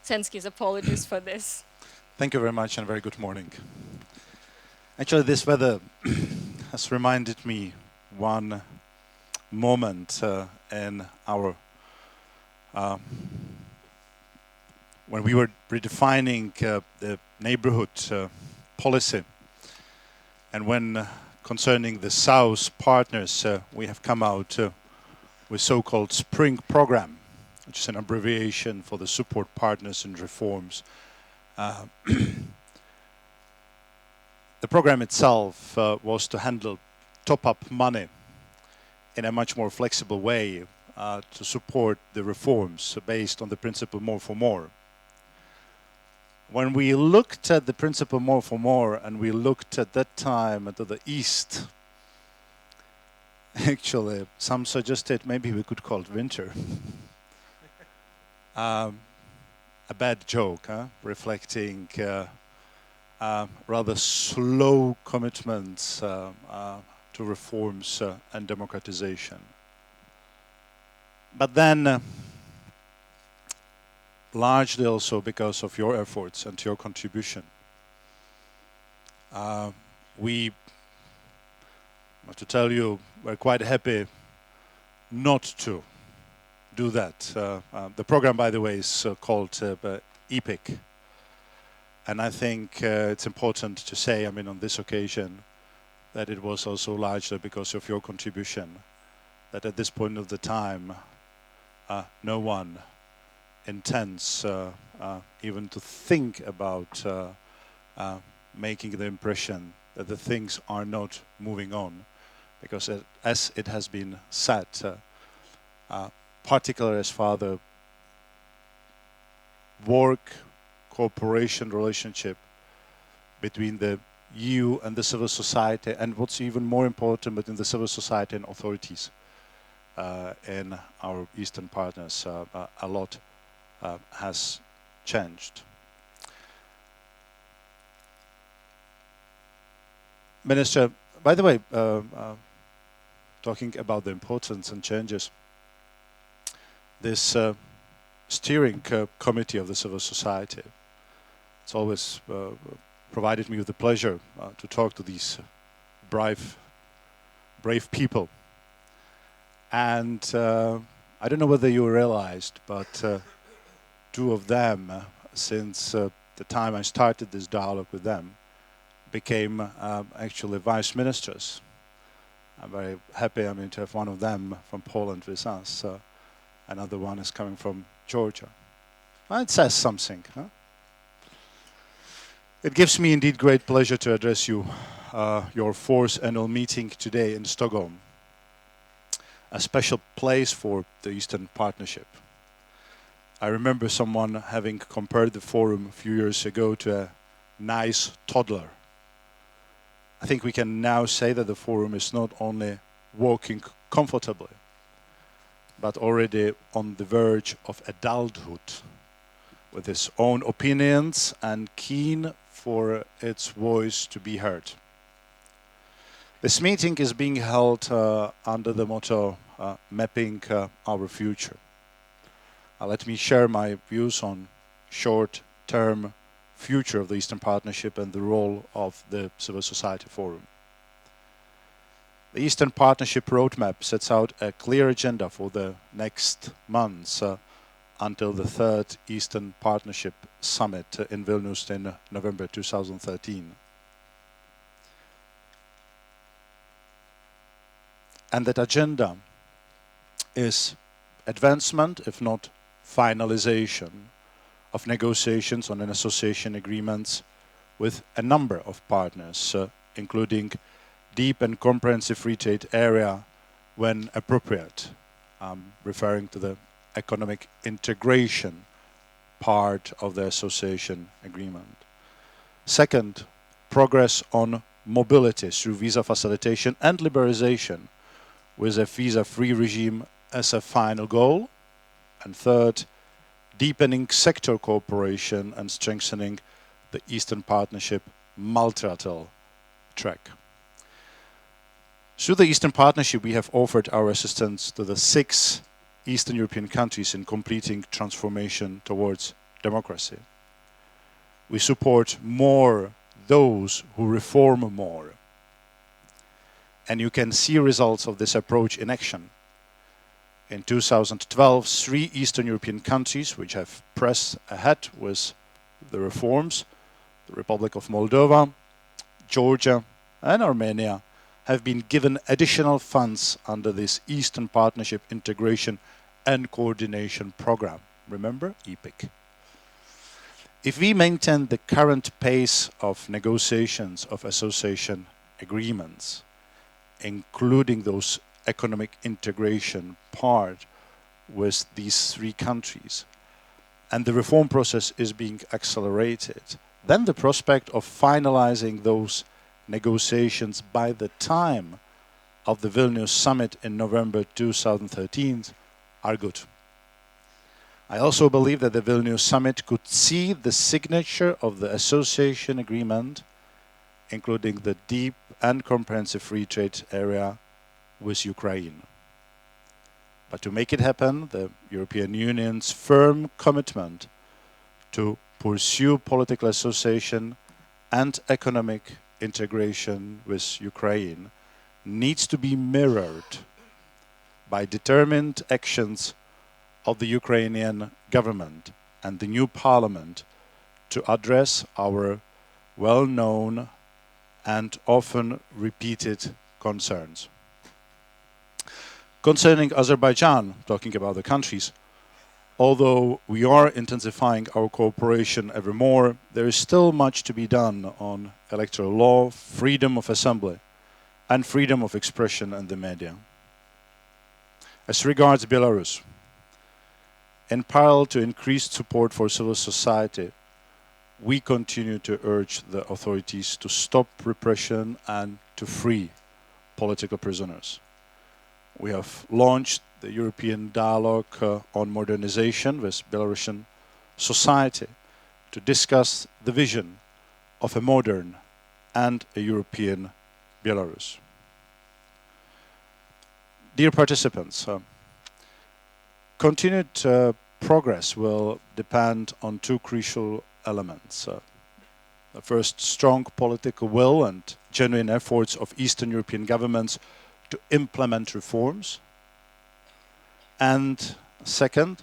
Senski's apologies for this. Thank you very much and very good morning. Actually, this weather has reminded me one moment in our when we were redefining the neighborhood policy, and when concerning the South partners, we have come out with so-called Spring Program, which is an abbreviation for the support partners and reforms. The program itself was to handle top-up money in a much more flexible way to support the reforms based on the principle more for more. When we looked at the principle more for more, and we looked at that time to the east, actually some suggested maybe we could call it winter. A bad joke, reflecting rather slow commitments to reforms and democratization. But then, largely also because of your efforts and your contribution, we, I have to tell you, we're quite happy not to do that. The program, by the way, is called EPIC. And I think it's important to say, I mean, on this occasion, that it was also largely because of your contribution, that at this point of the time, no one intends even to think about making the impression that the things are not moving on. Because as it has been said, particularly as far the work cooperation relationship between the EU and the civil society, and what's even more important, between the civil society and authorities in our Eastern partners, a lot has changed. Minister, by the way, talking about the importance and changes, this steering committee of the civil society, it's always provided me with the pleasure to talk to these brave people. And I don't know whether you realized, but two of them, since the time I started this dialogue with them, became actually vice ministers. I'm very happy, I mean, to have one of them from Poland with us. Another one is coming from Georgia. Well, it says something, huh? It gives me indeed great pleasure to address you, your fourth annual meeting today in Stockholm, a special place for the Eastern Partnership. I remember someone having compared the forum a few years ago to a nice toddler. I think we can now say that the forum is not only walking comfortably, but already on the verge of adulthood, with its own opinions and keen for its voice to be heard. This meeting is being held under the motto, Mapping Our Future. Let me share my views on short-term future of the Eastern Partnership and the role of the Civil Society Forum. The Eastern Partnership Roadmap sets out a clear agenda for the next months until the third Eastern Partnership Summit in Vilnius in November 2013. And that agenda is advancement, if not finalization, of negotiations on an association agreements with a number of partners, including deep and comprehensive free trade area when appropriate, referring to the economic integration part of the association agreement. Second, progress on mobility through visa facilitation and liberalization with a visa-free regime as a final goal. And third, deepening sector cooperation and strengthening the Eastern Partnership multilateral track. Through the Eastern Partnership, we have offered our assistance to the 6 Eastern European countries in completing transformation towards democracy. We support more those who reform more. And you can see results of this approach in action. In 2012, 3 Eastern European countries which have pressed ahead with the reforms, the Republic of Moldova, Georgia and Armenia, have been given additional funds under this Eastern Partnership Integration and Coordination Program. Remember, EPIC. If we maintain the current pace of negotiations of association agreements, including those economic integration part with these 3 countries, and the reform process is being accelerated, then the prospect of finalizing those negotiations by the time of the Vilnius summit in November 2013 are good. I also believe that the Vilnius summit could see the signature of the association agreement, including the deep and comprehensive free trade area with Ukraine. But to make it happen, the European Union's firm commitment to pursue political association and economic integration with Ukraine needs to be mirrored by determined actions of the Ukrainian government and the new parliament to address our well-known and often repeated concerns. Concerning Azerbaijan, talking about the countries, although we are intensifying our cooperation ever more, there is still much to be done on electoral law, freedom of assembly, and freedom of expression in the media. As regards Belarus, in parallel to increased support for civil society, we continue to urge the authorities to stop repression and to free political prisoners. We have launched the European Dialogue on Modernization with Belarusian society to discuss the vision of a modern and a European Belarus. Dear participants, continued progress will depend on 2 crucial elements. The first, strong political will and genuine efforts of Eastern European governments to implement reforms. And second,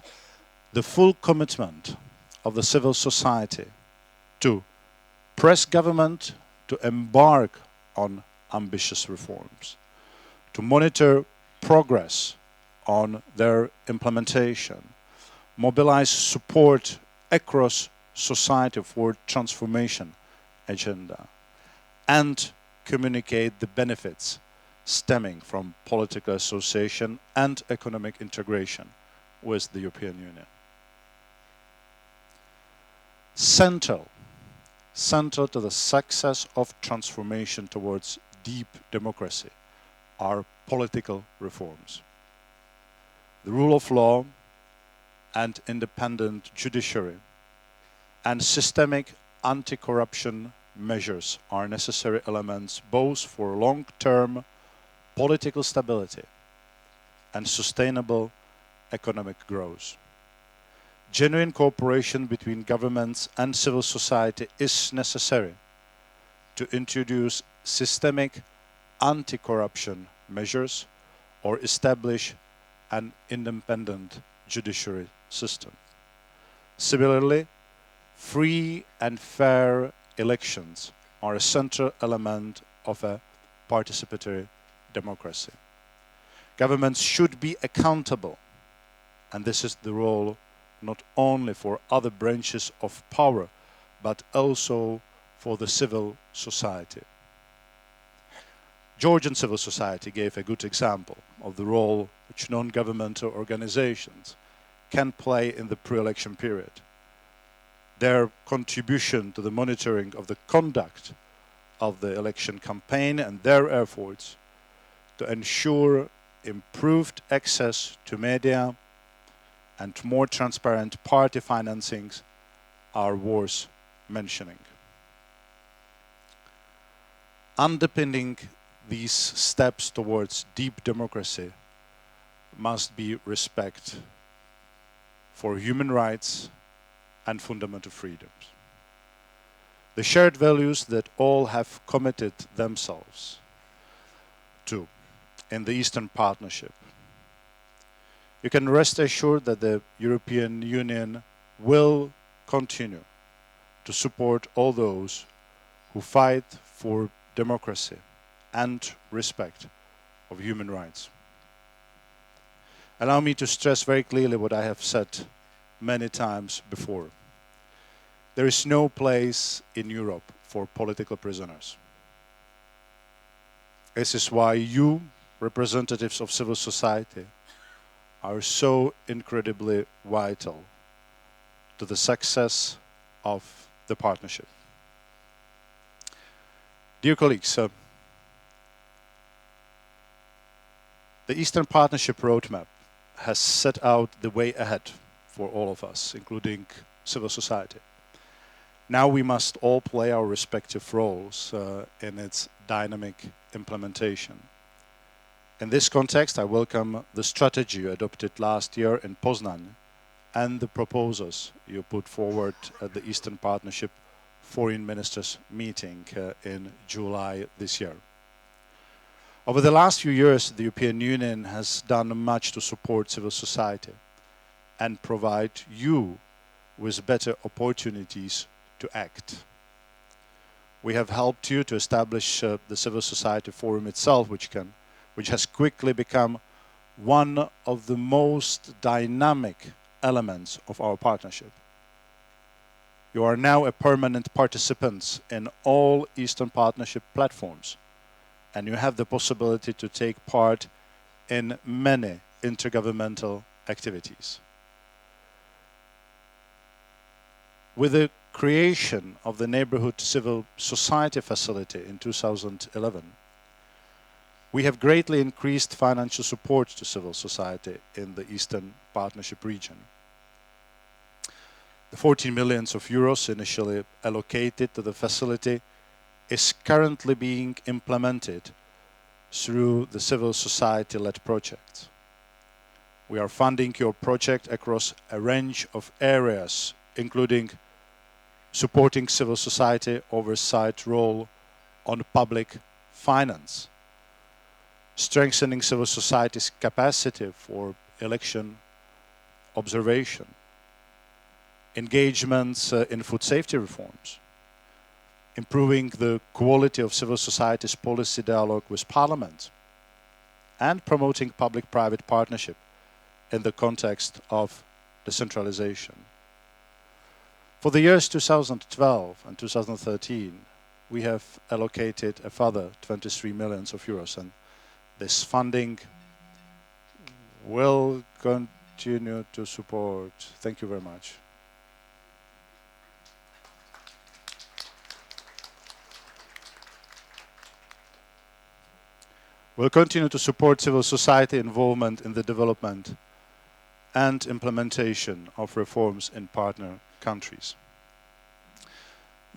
the full commitment of the civil society to press government to embark on ambitious reforms, to monitor progress on their implementation, mobilize support across society for transformation agenda, and communicate the benefits stemming from political association and economic integration with the European Union. Central to the success of transformation towards deep democracy are political reforms. The rule of law and independent judiciary and systemic anti-corruption measures are necessary elements both for long-term political stability and sustainable economic growth. Genuine cooperation between governments and civil society is necessary to introduce systemic anti-corruption measures or establish an independent judiciary system. Similarly, free and fair elections are a central element of a participatory democracy. Governments should be accountable, and this is the role not only for other branches of power, but also for the civil society. Georgian civil society gave a good example of the role which non-governmental organizations can play in the pre-election period. Their contribution to the monitoring of the conduct of the election campaign and their efforts to ensure improved access to media and more transparent party financings are worth mentioning. Underpinning these steps towards deep democracy must be respect for human rights and fundamental freedoms. The shared values that all have committed themselves to in the Eastern Partnership. You can rest assured that the European Union will continue to support all those who fight for democracy and respect of human rights. Allow me to stress very clearly what I have said many times before. There is no place in Europe for political prisoners. This is why you, representatives of civil society, are so incredibly vital to the success of the partnership. Dear colleagues, the Eastern Partnership Roadmap has set out the way ahead for all of us, including civil society. Now we must all play our respective roles in its dynamic implementation. In this context, I welcome the strategy you adopted last year in Poznan and the proposals you put forward at the Eastern Partnership Foreign Ministers meeting in July this year. Over the last few years, the European Union has done much to support civil society and provide you with better opportunities to act. We have helped you to establish the Civil Society Forum itself, which has quickly become one of the most dynamic elements of our partnership. You are now a permanent participant in all Eastern Partnership platforms, and you have the possibility to take part in many intergovernmental activities. With the creation of the Neighborhood Civil Society Facility in 2011, we have greatly increased financial support to civil society in the Eastern Partnership region. The 14 million euros initially allocated to the facility is currently being implemented through the civil society-led projects. We are funding your project across a range of areas, including supporting civil society oversight role on public finance, strengthening civil society's capacity for election observation, engagements in food safety reforms, improving the quality of civil society's policy dialogue with Parliament, and promoting public-private partnership in the context of decentralization. For the years 2012 and 2013, we have allocated a further 23 million euros, and this funding will continue to support. Thank you very much. We'll continue to support civil society involvement in the development and implementation of reforms in partner countries.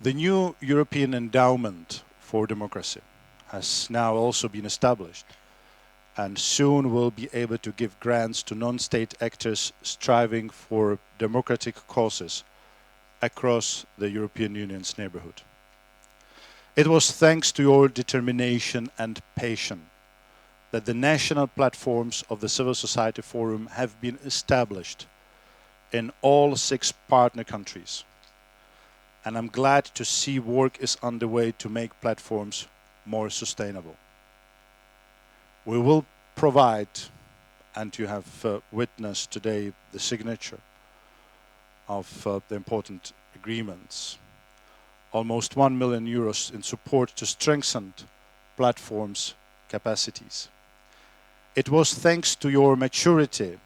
The new European Endowment for Democracy has now also been established and soon will be able to give grants to non-state actors striving for democratic causes across the European Union's neighborhood. It was thanks to your determination and patience that the national platforms of the Civil Society Forum have been established in all 6 partner countries. And I'm glad to see work is underway to make platforms more sustainable. We will provide, and you have witnessed today the signature of the important agreements, almost 1 million euros in support to strengthen platforms' capacities. It was thanks to your maturity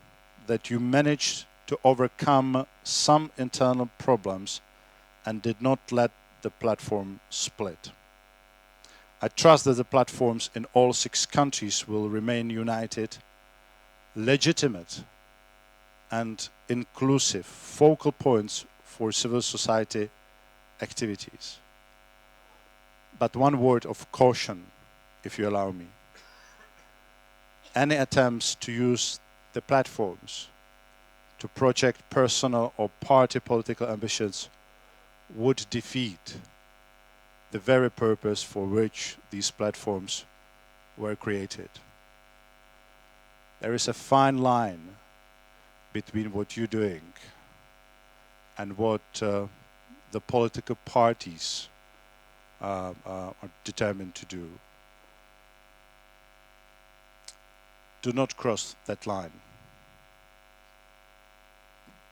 that you managed to overcome some internal problems and did not let the platform split. I trust that the platforms in all 6 countries will remain united, legitimate, and inclusive focal points for civil society activities. But one word of caution, if you allow me. Any attempts to use the platforms to project personal or party political ambitions would defeat the very purpose for which these platforms were created. There is a fine line between what you're doing and what the political parties are determined to do. Do not cross that line,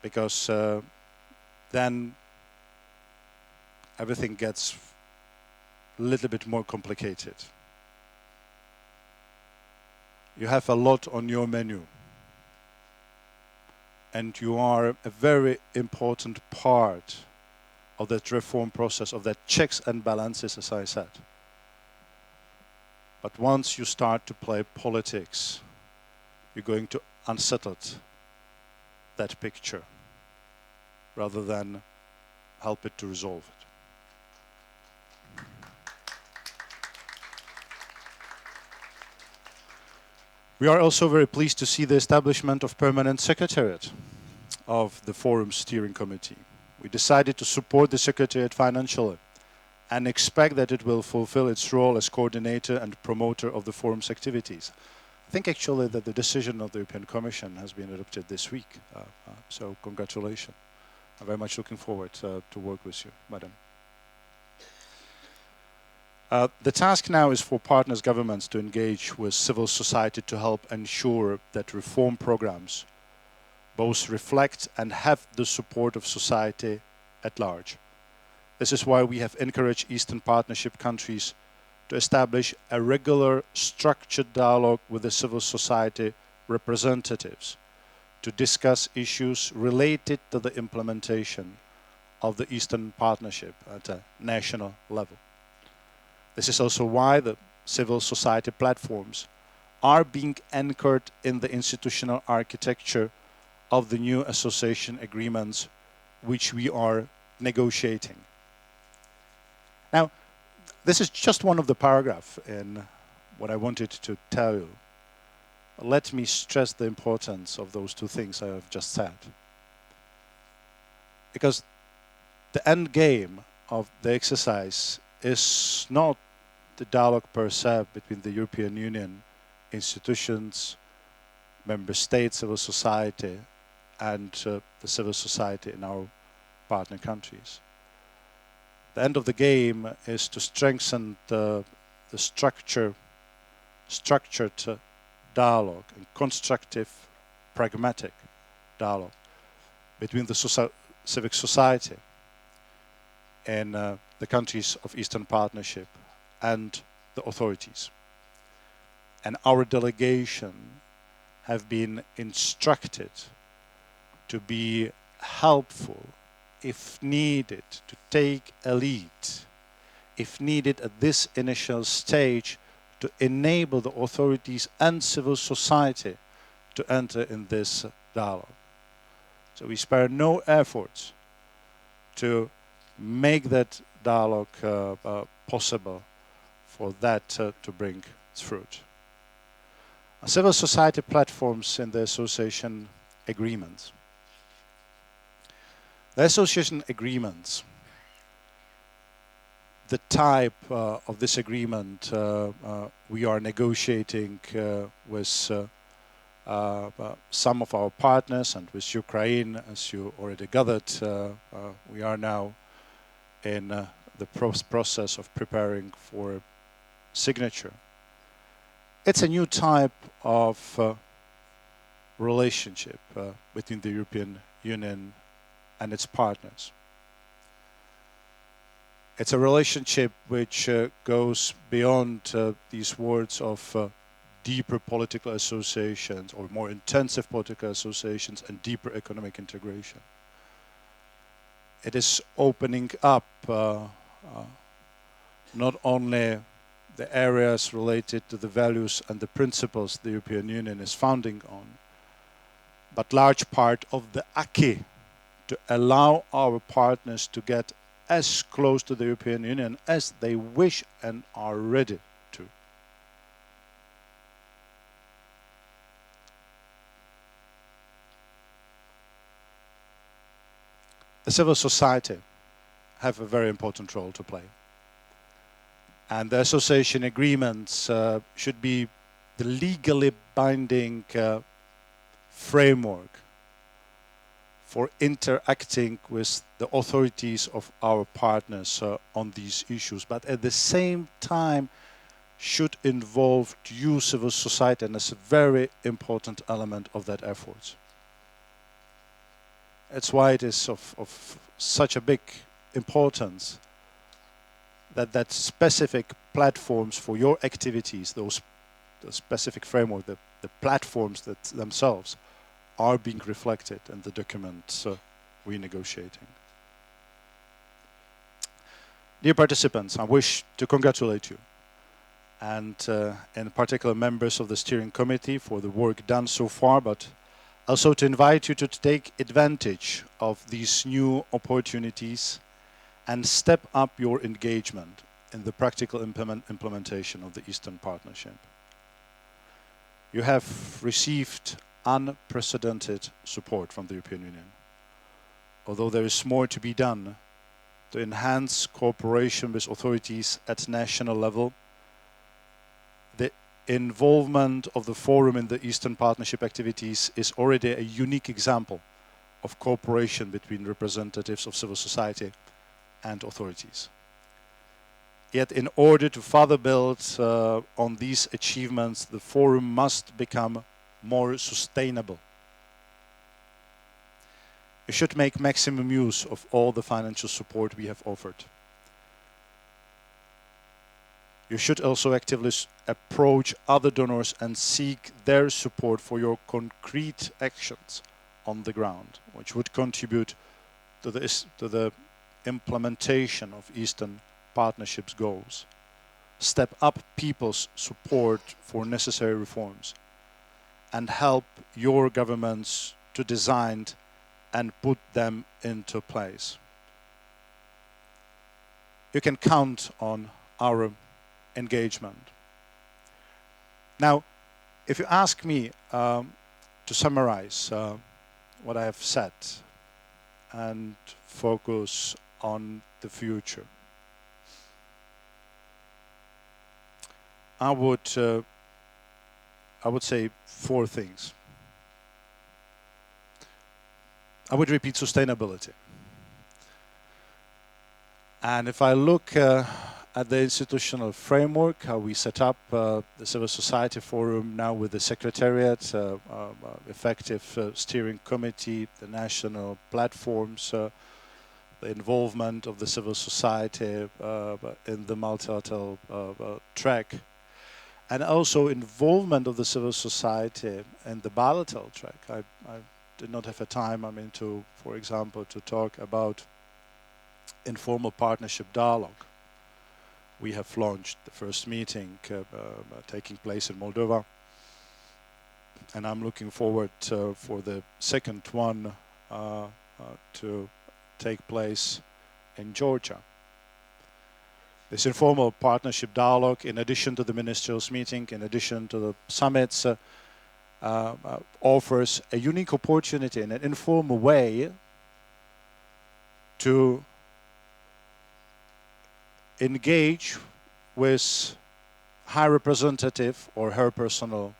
because then everything gets a little bit more complicated. You have a lot on your menu, and you are a very important part of that reform process, of that checks and balances, as I said. But once you start to play politics, you're going to unsettle that picture rather than help it to resolve it. We are also very pleased to see the establishment of permanent secretariat of the Forum Steering Committee. We decided to support the secretariat financially and expect that it will fulfill its role as coordinator and promoter of the Forum's activities. I think actually that the decision of the European Commission has been adopted this week, so congratulations. I'm very much looking forward to work with you, Madam. The task now is for partners' governments to engage with civil society to help ensure that reform programs both reflect and have the support of society at large. This is why we have encouraged Eastern Partnership countries to establish a regular, structured dialogue with the civil society representatives to discuss issues related to the implementation of the Eastern Partnership at a national level. This is also why the civil society platforms are being anchored in the institutional architecture of the new association agreements which we are negotiating. Now, this is just one of the paragraphs in what I wanted to tell you. Let me stress the importance of those two things I have just said. Because the end game of the exercise is not the dialogue per se between the European Union institutions, member states, civil society, and the civil society in our partner countries. The end of the game is to strengthen the structured dialogue and constructive, pragmatic dialogue between the civic society in the countries of Eastern Partnership and the authorities. And our delegation have been instructed to be helpful, if needed, to take a lead, if needed at this initial stage, to enable the authorities and civil society to enter in this dialogue. So we spare no efforts to make that dialogue possible for that to bring its fruit. Civil society platforms in the association agreements. The association agreements, the type of this agreement we are negotiating with some of our partners and with Ukraine, as you already gathered, we are now in the process of preparing for signature. It's a new type of relationship between the European Union and its partners. It's a relationship which goes beyond these words of deeper political associations or more intensive political associations and deeper economic integration. It is opening up not only the areas related to the values and the principles the European Union is founding on, but large part of the acquis to allow our partners to get as close to the European Union as they wish and are ready to. the civil society have a very important role to play. And the association agreements should be the legally binding framework for interacting with the authorities of our partners on these issues, but at the same time should involve you, civil society, and it's a very important element of that effort. That's why it is of such a big importance that specific platforms for your activities, the specific framework, the platforms that themselves are being reflected in the documents we're negotiating. Dear participants, I wish to congratulate you and in particular members of the steering committee for the work done so far, but also to invite you to take advantage of these new opportunities and step up your engagement in the practical implementation of the Eastern Partnership. You have received unprecedented support from the European Union. Although there is more to be done to enhance cooperation with authorities at national level, the involvement of the Forum in the Eastern Partnership activities is already a unique example of cooperation between representatives of civil society and authorities. Yet in order to further build on these achievements, the Forum must become more sustainable. We should make maximum use of all the financial support we have offered. You should also actively approach other donors and seek their support for your concrete actions on the ground, which would contribute to the implementation of Eastern Partnership's goals. Step up people's support for necessary reforms and help your governments to design and put them into place. You can count on our engagement. Now, if you ask me to summarize what I have said and focus on the future, I would say 4 things. I would repeat sustainability. And if I look at the institutional framework, how we set up the Civil Society Forum now with the Secretariat, effective steering committee, the national platforms, the involvement of the civil society in the multilateral track, and also involvement of the civil society in the bilateral track. I did not have a time, for example, to talk about informal partnership dialogue. We have launched the first meeting taking place in Moldova, and I'm looking forward for the second one to take place in Georgia. This informal partnership dialogue, in addition to the ministerials meeting, in addition to the summits, offers a unique opportunity in an informal way to engage with High Representative or her personal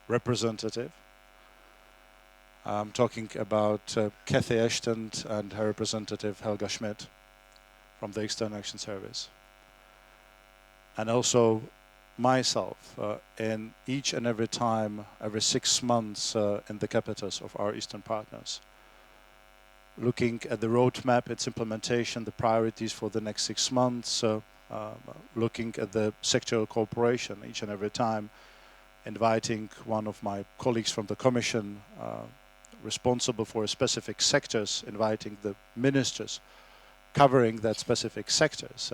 representative. I'm talking about Cathy Ashton and her representative Helga Schmidt from the External Action Service. And also myself in each and every time, every 6 months in the capitals of our Eastern partners, looking at the roadmap, its implementation, the priorities for the next 6 months, looking at the sectoral cooperation each and every time, inviting one of my colleagues from the Commission responsible for specific sectors, inviting the ministers covering that specific sectors,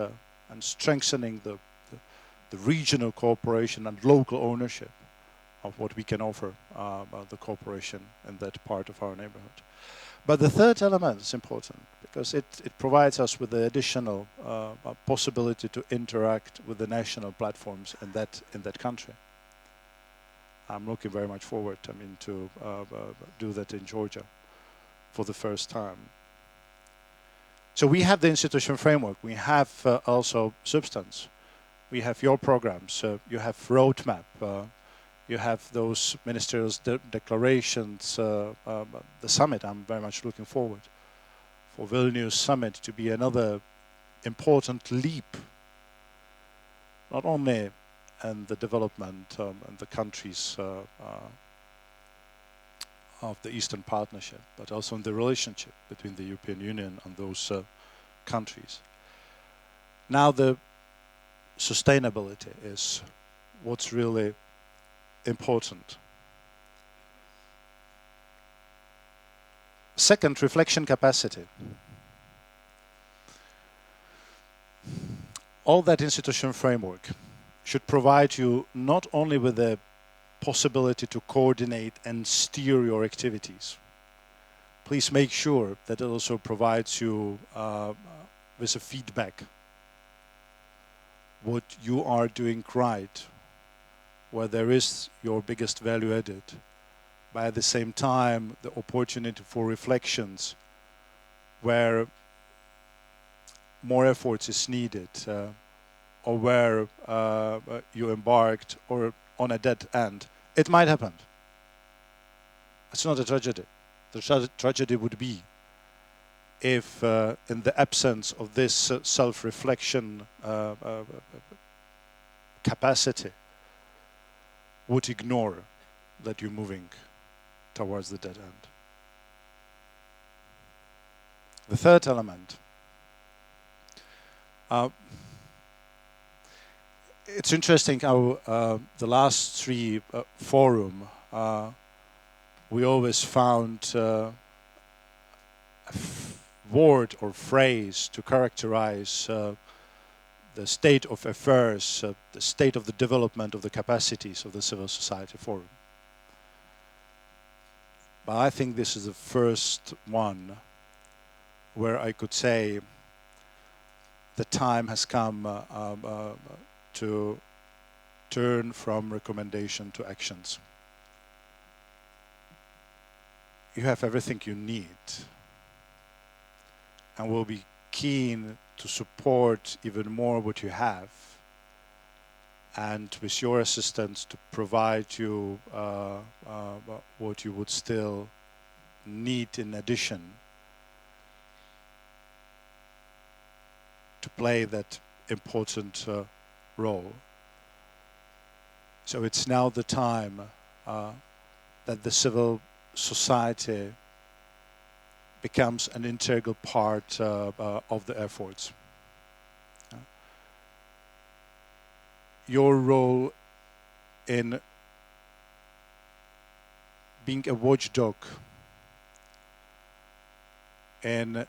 and strengthening the regional cooperation and local ownership of what we can offer the cooperation in that part of our neighborhood. But the third element is important because it provides us with the additional possibility to interact with the national platforms in that country. I'm looking very much forward, to do that in Georgia. for the first time. So we have the institution framework. We have also substance. We have your programs. You have roadmap. You have those ministerial declarations. The summit, I'm very much looking forward for Vilnius summit to be another important leap, not only in the development and the countries of the Eastern Partnership, but also in the relationship between the European Union and those countries. Now the sustainability is what's really important. Second, reflection capacity. All that institution framework should provide you not only with the possibility to coordinate and steer your activities. Please make sure that it also provides you with a feedback. What you are doing right, where there is your biggest value added, but at the same time the opportunity for reflections where more efforts is needed, or where you embarked or on a dead end. It might happen. It's not a tragedy. The tragedy would be if in the absence of this self-reflection capacity would ignore that you're moving towards the dead end. The third element. It's interesting how the last three forum we always found a word or phrase to characterize the state of affairs, the state of the development of the capacities of the civil society forum. But I think this is the first one where I could say the time has come to turn from recommendation to actions. You have everything you need, and we'll be keen to support even more what you have, and with your assistance to provide you what you would still need in addition to play that important role. So it's now the time that the civil society becomes an integral part of the efforts. Your role in being a watchdog and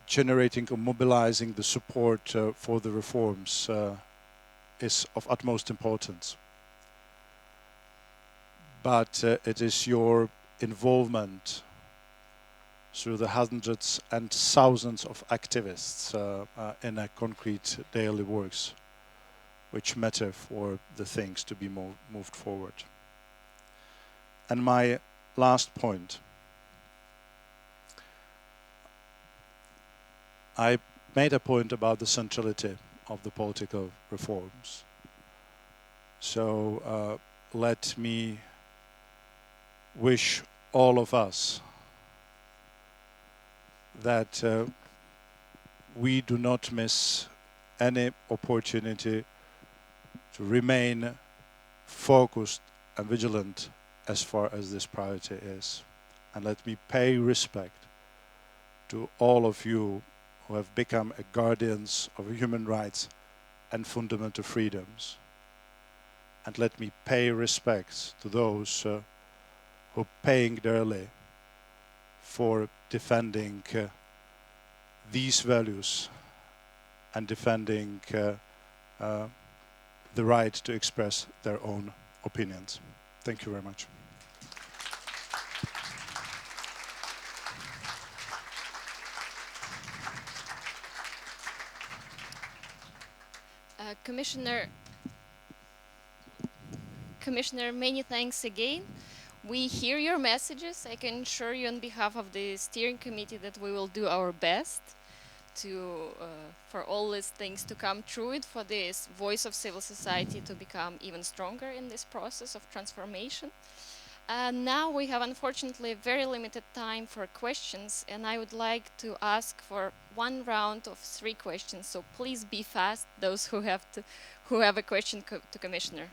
generating or mobilizing the support for the reforms is of utmost importance. But it is your involvement through the hundreds and thousands of activists in a concrete daily works which matter for the things to be moved forward. And my last point. I made a point about the centrality of the political reforms. So let me wish all of us that we do not miss any opportunity to remain focused and vigilant as far as this priority is. And let me pay respect to all of you who have become guardians of human rights and fundamental freedoms. And let me pay respect to those who are paying dearly for defending these values and defending the right to express their own opinions. Thank you very much. Commissioner, many thanks again. We hear your messages. I can assure you on behalf of the steering committee that we will do our best to for all these things to come true, and for this voice of civil society to become even stronger in this process of transformation. Now we have unfortunately very limited time for questions, and I would like to ask for one round of 3 questions. So please be fast, those who have a question to Commissioner.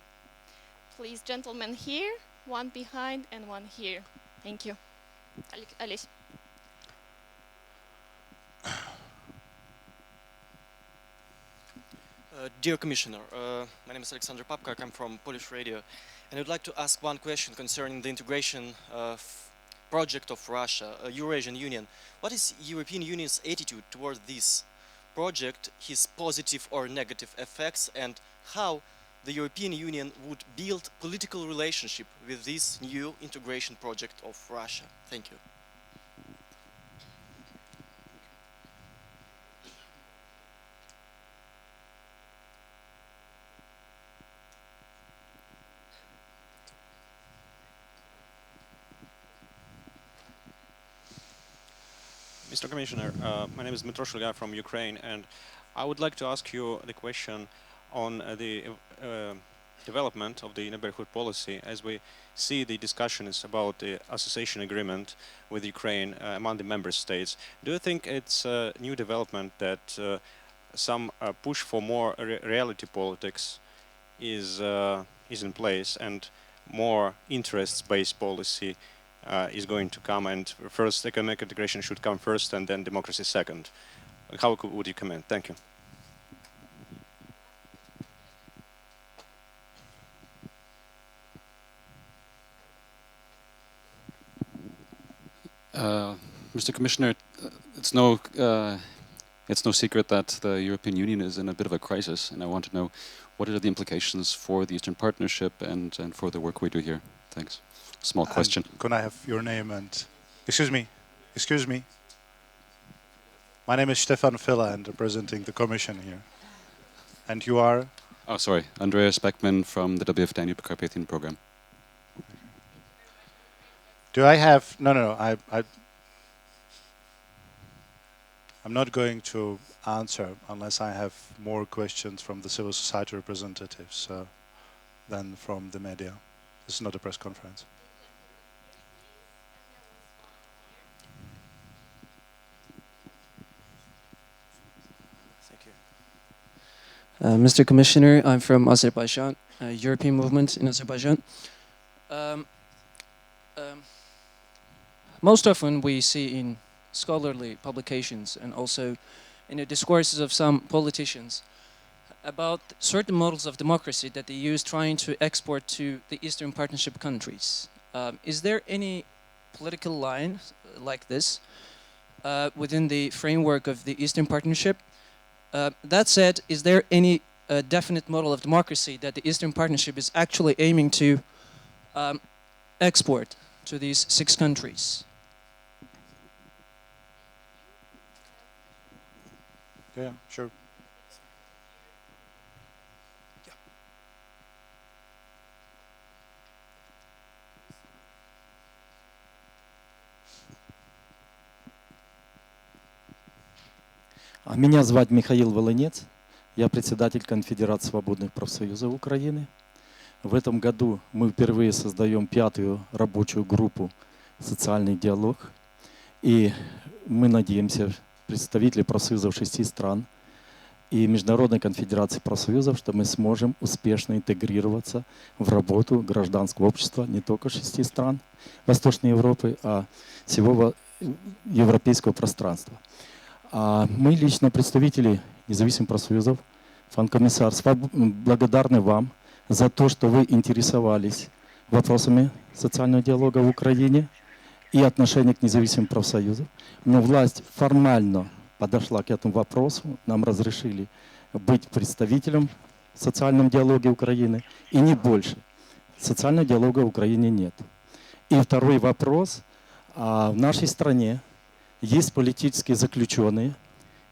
Please, gentlemen here, one behind and one here. Thank you. Alice. Dear Commissioner, my name is Alexander Papka, I come from Polish Radio, and I'd like to ask one question concerning the integration project of Russia, Eurasian Union. What is European Union's attitude toward this project, his positive or negative effects, and how the European Union would build political relationship with this new integration project of Russia? Thank you. Mr. Commissioner, my name is Dmitro Shulga from Ukraine, and I would like to ask you the question on the development of the neighborhood policy. As we see, the discussion is about the association agreement with Ukraine among the member states. Do you think it's a new development that some push for more reality politics is in place, and more interests-based policy is going to come, and first economic integration should come first and then democracy second? How would you comment? Thank you. Mr. Commissioner, it's no secret that the European Union is in a bit of a crisis, and I want to know what are the implications for the Eastern Partnership and for the work we do here. Thanks. Small question. Can I have your name and... Excuse me. My name is Stefan Fυ, and representing the Commission here. And you are? Oh, sorry. Andreas Beckman from the WF Danube Carpathian Program. Do I have... No. I'm not going to answer unless I have more questions from the civil society representatives than from the media. This is not a press conference. Thank you. Mr. Commissioner, I'm from Azerbaijan, European movement in Azerbaijan. Most often we see in scholarly publications and also in the discourses of some politicians about certain models of democracy that the EU is trying to export to the Eastern Partnership countries. Is there any political line like this within the framework of the Eastern Partnership? That said, is there any definite model of democracy that the Eastern Partnership is actually aiming to export to these 6 countries? Yeah, sure. Меня зовут Михаил Волынец, я председатель Конфедерации свободных профсоюзов Украины. В этом году мы впервые создаем 5-ю рабочую группу «Социальный диалог». И мы надеемся, представители профсоюзов 6 стран и Международной конфедерации профсоюзов, что мы сможем успешно интегрироваться в работу гражданского общества не только 6 стран Восточной Европы, а всего европейского пространства. Мы лично, представители независимых профсоюзов, фан-комиссар, благодарны вам за то, что вы интересовались вопросами социального диалога в Украине и отношения к независимым профсоюзам. Но власть формально подошла к этому вопросу, нам разрешили быть представителем в социальном диалоге Украины, и не больше. Социального диалога в Украине нет. И второй вопрос. В нашей стране есть политические заключенные.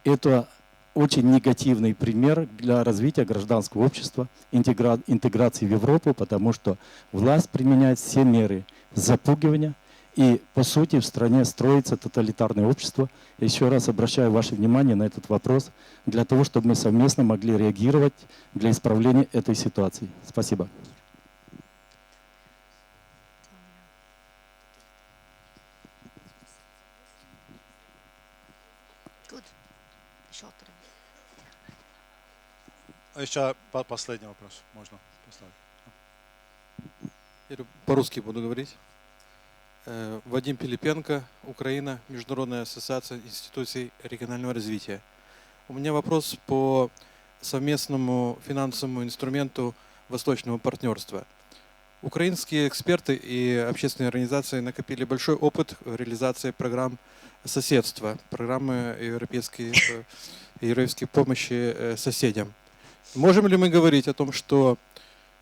Это очень негативный пример для развития гражданского общества, интеграции в Европу, потому что власть применяет все меры, запугивания. И, по сути, в стране строится тоталитарное общество. Я еще раз обращаю ваше внимание на этот вопрос, для того, чтобы мы совместно могли реагировать для исправления этой ситуации. Спасибо. Еще последний вопрос можно поставить. По-русски буду говорить. Вадим Пилипенко, Украина, Международная ассоциация институций регионального развития. У меня вопрос по совместному финансовому инструменту Восточного партнерства. Украинские эксперты и общественные организации накопили большой опыт в реализации программ соседства, программы европейской помощи соседям. Можем ли мы говорить о том, что,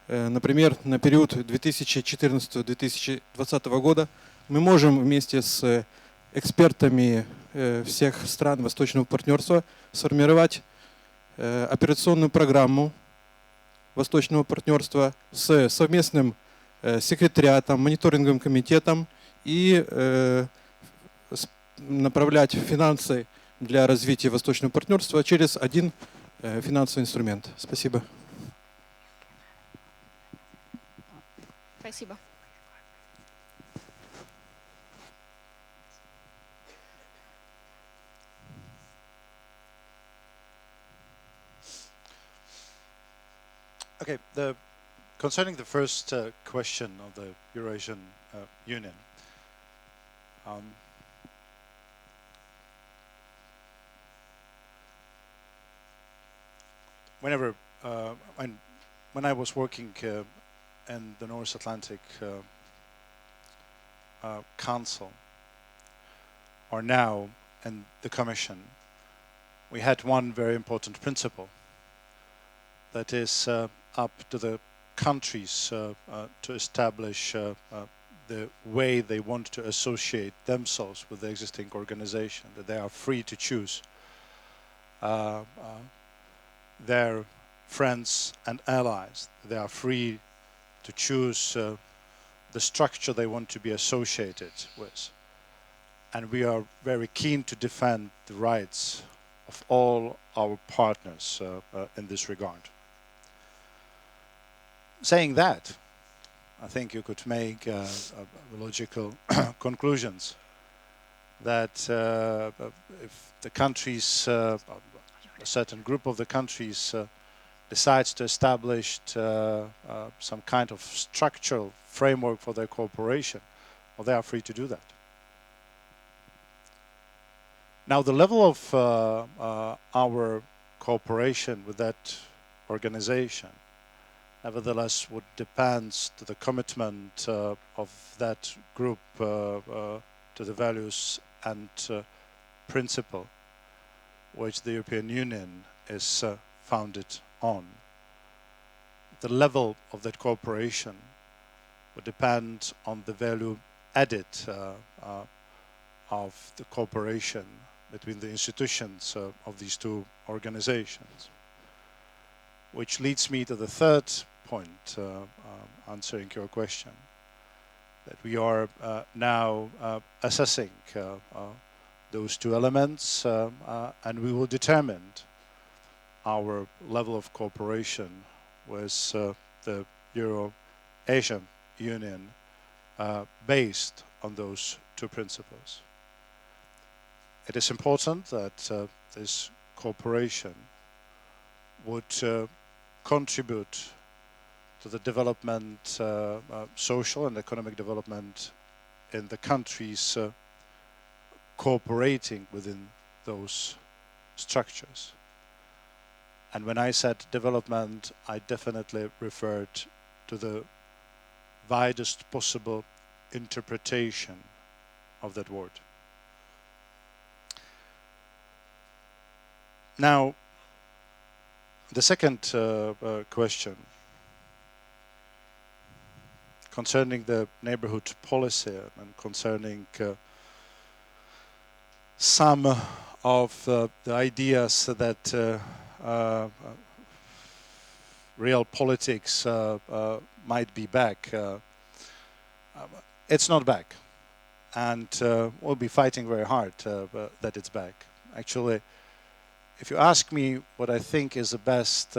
например, на период 2014-2020 года мы можем вместе с экспертами всех стран Восточного партнерства сформировать операционную программу Восточного партнерства с совместным секретариатом, мониторинговым комитетом и направлять финансы для развития Восточного партнерства через один финансовый инструмент. Спасибо. Спасибо. Okay, concerning the first question of the Eurasian Union, when I was working in the North Atlantic Council, or now in the Commission, we had one very important principle, that is up to the countries to establish the way they want to associate themselves with the existing organization, that they are free to choose their friends and allies. They are free to choose the structure they want to be associated with. And we are very keen to defend the rights of all our partners in this regard. Saying that, I think you could make logical conclusions that if the countries, a certain group of the countries decides to establish some kind of structural framework for their cooperation, well, they are free to do that. Now, the level of our cooperation with that organization nevertheless would depend to the commitment of that group to the values and principle which the European Union is founded on. The level of that cooperation would depend on the value added of the cooperation between the institutions of these two organizations. Which leads me to the third point, answering your question, that we are now assessing those two elements and we will determine our level of cooperation with the Euro-Asian Union based on those two principles. It is important that this cooperation would contribute to the development, social and economic development in the countries cooperating within those structures. And when I said development, I definitely referred to the widest possible interpretation of that word. Now, the second question concerning the neighborhood policy and concerning some of the ideas that real politics might be back. it's not back. And we'll be fighting very hard that it's back. Actually, if you ask me what I think is the best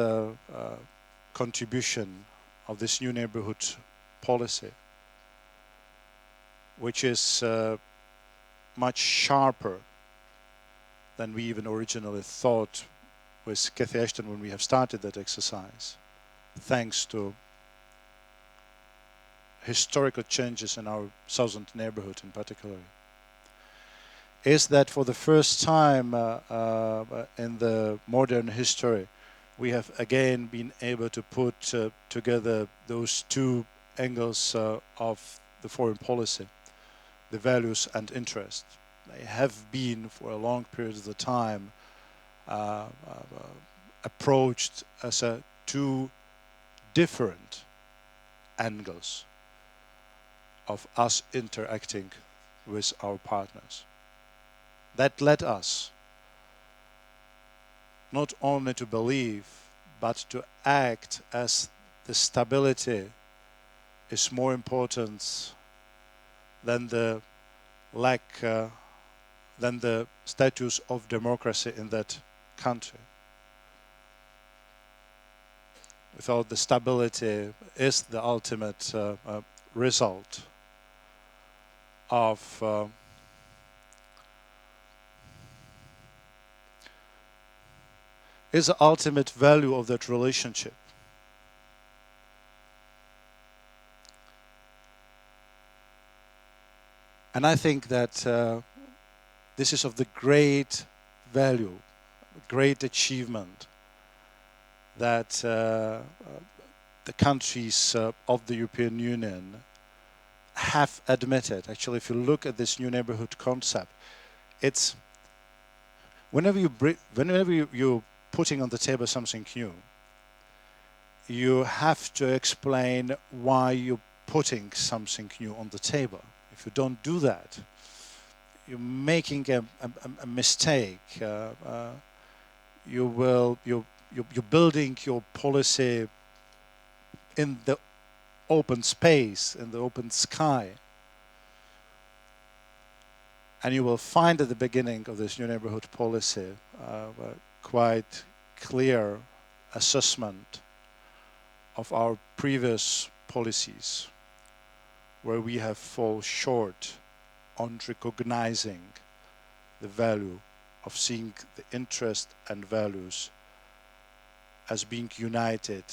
contribution of this new neighborhood policy, which is much sharper than we even originally thought with Cathy Ashton when we have started that exercise, thanks to historical changes in our southern neighborhood in particular, is that for the first time in the modern history, we have again been able to put together those two angles of the foreign policy, the values and interest. They have been for a long period of the time approached as two different angles of us interacting with our partners. That led us not only to believe, but to act as the stability is more important than the lack, than the status of democracy in that country. Without the stability is the ultimate result of is the ultimate value of that relationship. And I think that this is of the great value, great achievement that the countries of the European Union have admitted. Actually, if you look at this new neighborhood concept, it's whenever you're putting on the table something new, you have to explain why you're putting something new on the table. If you don't do that, you're making a mistake. You're building your policy in the open space, in the open sky. And you will find at the beginning of this new neighborhood policy quite clear assessment of our previous policies, where we have fallen short on recognizing the value of seeing the interest and values as being united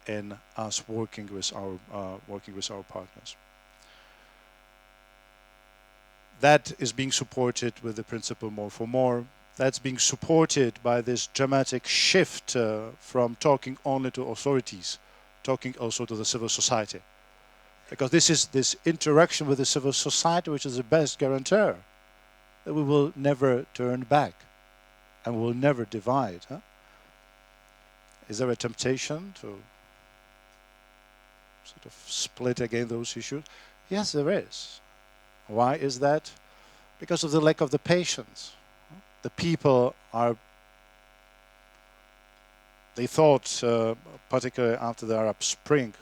in us working with our partners. That is being supported with the principle more for more. That's being supported by this dramatic shift from talking only to authorities, talking also to the civil society. Because this is this interaction with the civil society which is the best guarantor that we will never turn back and will never divide. Huh? Is there a temptation to sort of split again those issues? Yes, there is. Why is that? Because of the lack of the patience. The people they thought, particularly after the Arab Spring,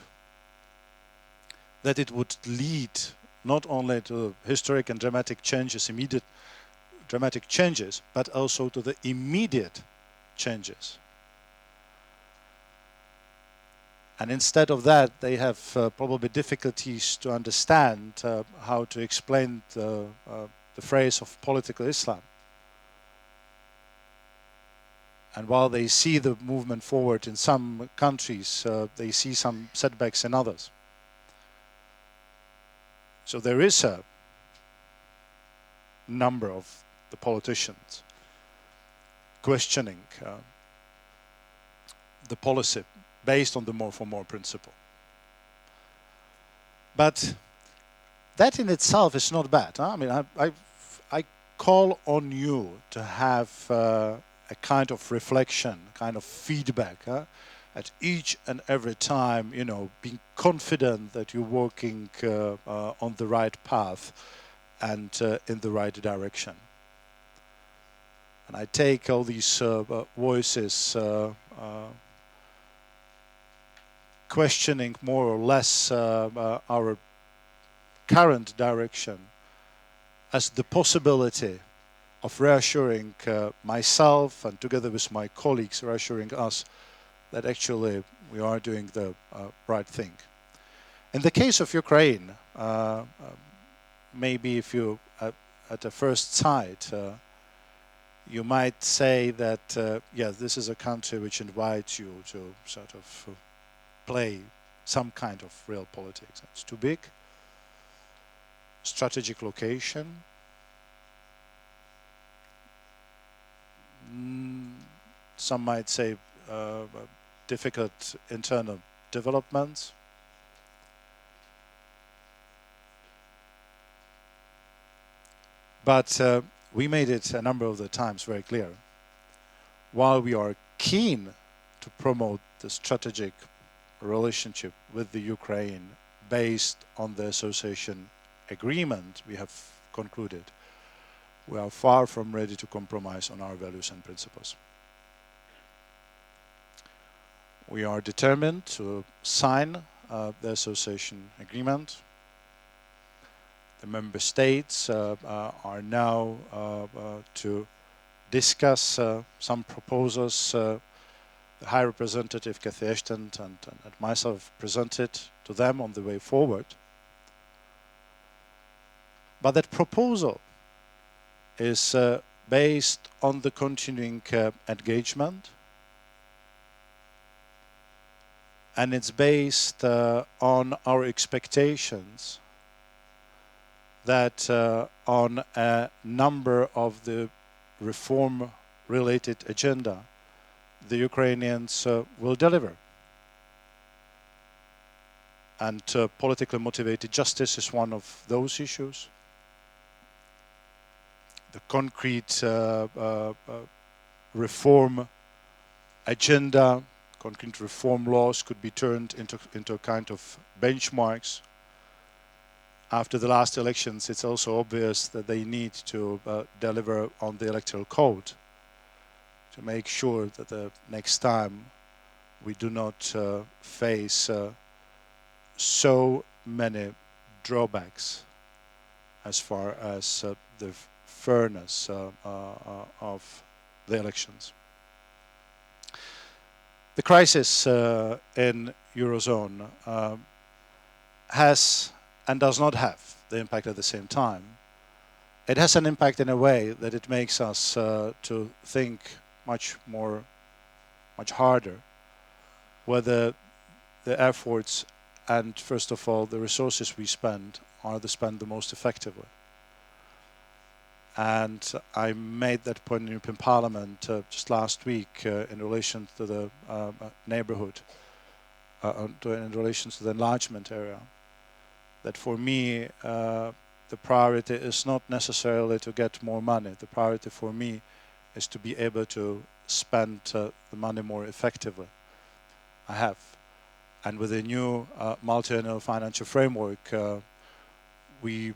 that it would lead not only to historic and dramatic changes, immediate dramatic changes, but also to the immediate changes. And instead of that, they have probably difficulties to understand how to explain the phrase of political Islam. And while they see the movement forward in some countries, they see some setbacks in others. So there is a number of the politicians questioning the policy based on the more for more principle. But that in itself is not bad. Huh? I mean, I call on you to have a kind of reflection, kind of feedback at each and every time, you know, being confident that you're working on the right path and in the right direction. And I take all these voices questioning more or less our current direction as the possibility of reassuring myself and together with my colleagues, reassuring us that actually we are doing the right thing. In the case of Ukraine, maybe if you, at the first sight, you might say that, yeah, this is a country which invites you to sort of play some kind of real politics. It's too big, strategic location, some might say difficult internal developments. But we made it a number of the times very clear. While we are keen to promote the strategic relationship with the Ukraine based on the association agreement we have concluded, we are far from ready to compromise on our values and principles. We are determined to sign the association agreement. The member states are now to discuss some proposals the High Representative Cathy Ashton and myself presented to them on the way forward. But that proposal is based on the continuing engagement, and it's based on our expectations that on a number of the reform-related agenda, the Ukrainians will deliver. And politically motivated justice is one of those issues. The concrete reform agenda, concrete reform laws could be turned into a kind of benchmarks. After the last elections, it's also obvious that they need to deliver on the electoral code to make sure that the next time we do not face so many drawbacks as far as the fairness of the elections. The crisis in Eurozone has and does not have the impact at the same time. It has an impact in a way that it makes us to think much harder whether the efforts and first of all the resources we spend are spent the most effectively. And I made that point in the European Parliament just last week in relation to the neighborhood, in relation to the enlargement area. That for me, the priority is not necessarily to get more money. The priority for me is to be able to spend the money more effectively. I have. And with the new multi-annual financial framework, we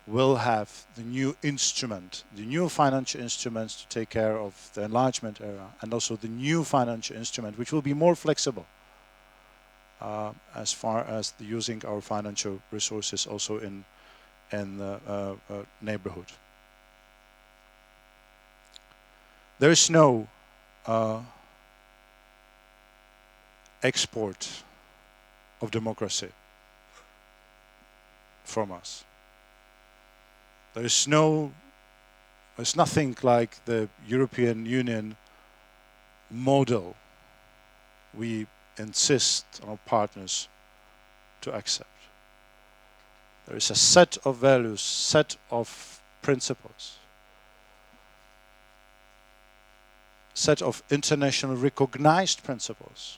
will have the new instrument, the new financial instruments to take care of the enlargement area, and also the new financial instrument, which will be more flexible as far as using our financial resources also in the neighborhood. There is no export of democracy from us. There's nothing like the European Union model we insist on our partners to accept. There is a set of values, set of principles, set of internationally recognized principles,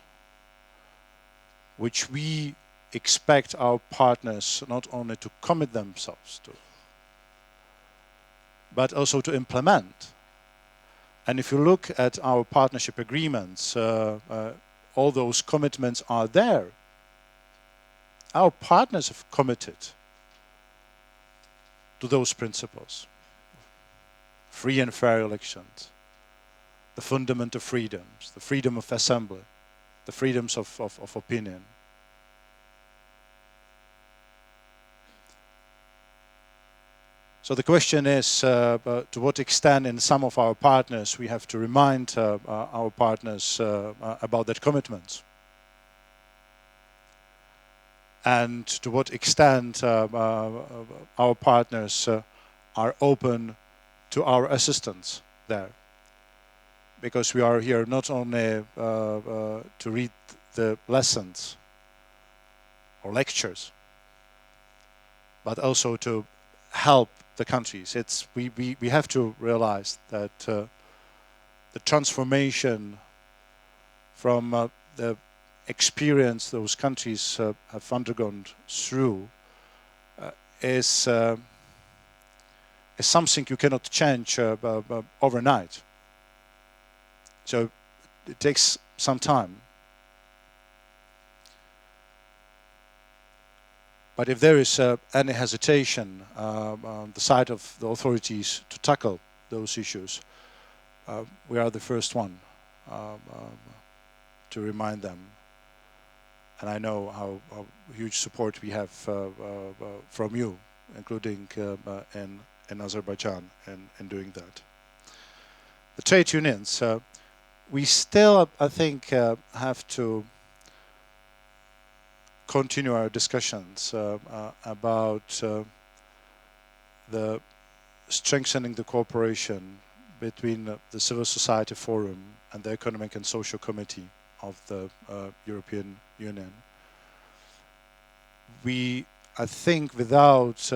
which we expect our partners not only to commit themselves to, but also to implement. And if you look at our partnership agreements, all those commitments are there. Our partners have committed to those principles. Free and fair elections, the fundamental freedoms, the freedom of assembly, the freedoms of opinion. So the question is, to what extent in some of our partners we have to remind our partners about that commitment, and to what extent our partners are open to our assistance there. Because we are here not only to read the lessons or lectures, but also to help the countries. We have to realize that the transformation from the experience those countries have undergone through is something you cannot change overnight. So it takes some time. But if there is any hesitation on the side of the authorities to tackle those issues, we are the first one to remind them. And I know how huge support we have from you, including in Azerbaijan, in doing that. The trade unions, we still, I think, have to continue our discussions about the strengthening the cooperation between the Civil Society Forum and the Economic and Social Committee of the European Union. We, I think, without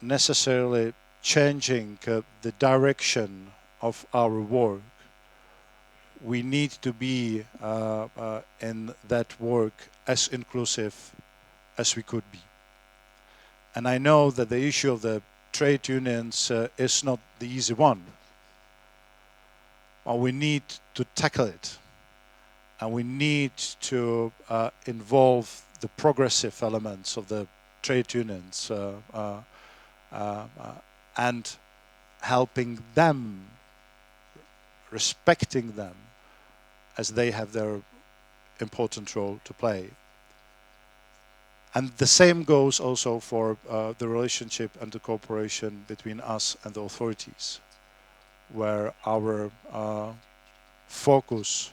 necessarily changing the direction of our work, we need to be in that work as inclusive as we could be. And I know that the issue of the trade unions is not the easy one. But we need to tackle it. And we need to involve the progressive elements of the trade unions and helping them, respecting them, as they have their important role to play. And the same goes also for the relationship and the cooperation between us and the authorities, where our focus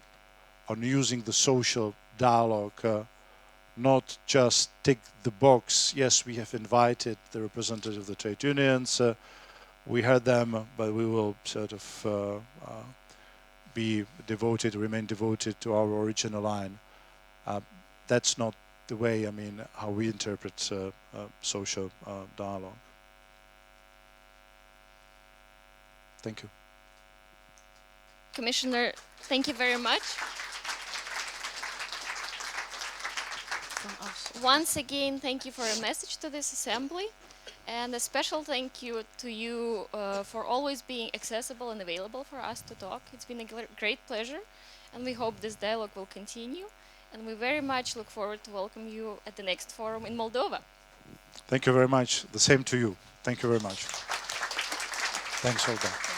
on using the social dialogue, not just tick the box, yes, we have invited the representatives of the trade unions, we heard them, but we will sort of be devoted, remain devoted to our original line. That's not the way, I mean, how we interpret social dialogue. Thank you. Commissioner, thank you very much. Once again, thank you for a message to this assembly, and a special thank you to you for always being accessible and available for us to talk. It's been a great pleasure, and we hope this dialogue will continue, and we very much look forward to welcome you at the next forum in Moldova. Thank you very much. The same to you. Thank you very much. Thanks, Olga.